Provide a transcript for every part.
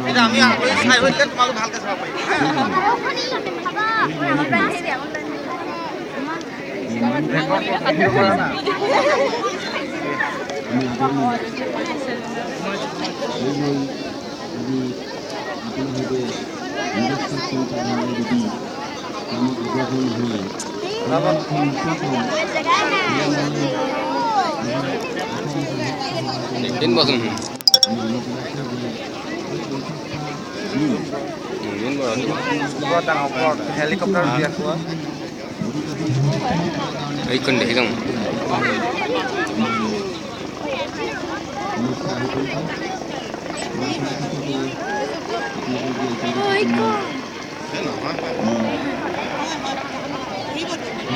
এতিয়া আমি চাই হৈ দিলে তোমালোক ভালকৈ চাব পাৰিম Din bosan. হেলিকপ্টাৰ দিয়া খোৱা Ikon deh kamu.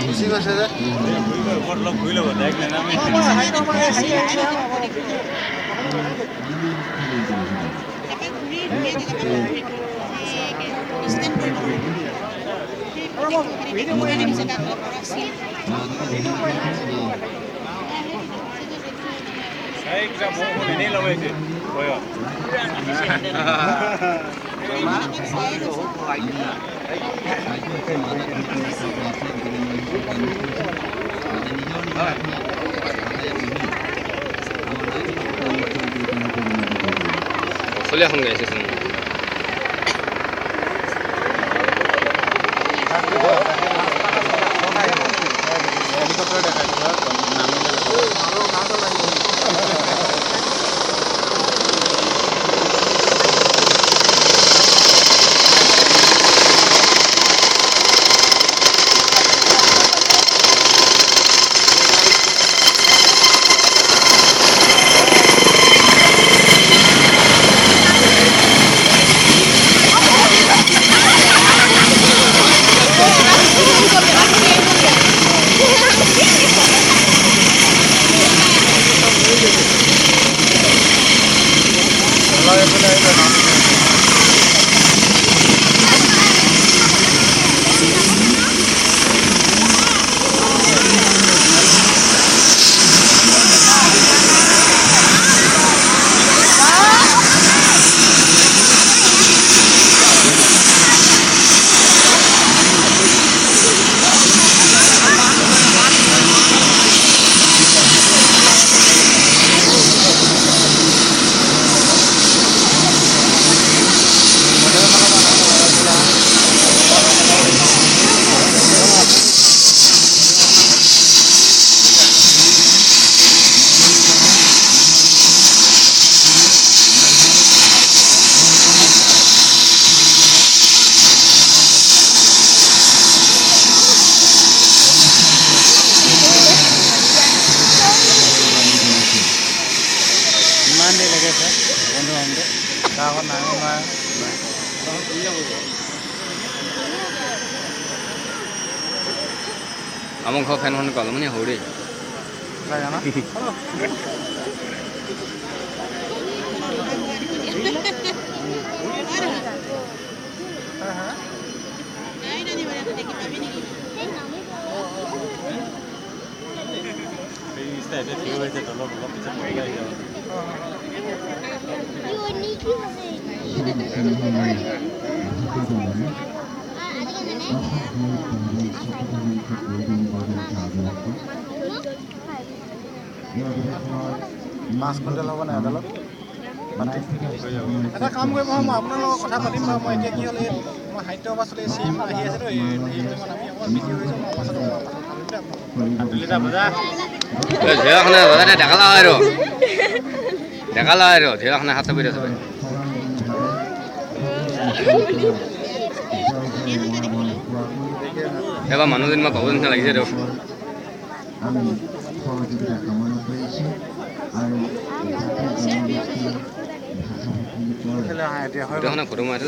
গুচি গৈছে যে Soalnya aku nggak sih. Helicopter দেখাইছে Among kau fan hon kalau mana hore. Mas kuintal হ'ব নাই আদালত এটা কাম কৰিব মই আপোনাৰ লগত কথা পাতিম বাৰু মই এতিয়া কি হ'ল মই সাহিত্য বাছলে চিম আহি আছে তো এই টাইমত আমি অকল বিজি হৈছোঁ মই পাছত লিটা বজা ধেৰাখনে বজানে দেখালা হয় আৰু দেখালা আৰু ধেৰাখনে হাত চাপি আছে এবাৰ মানুহজন মই পাব নিচিনা লাগিছে আৰু ফটো মাৰি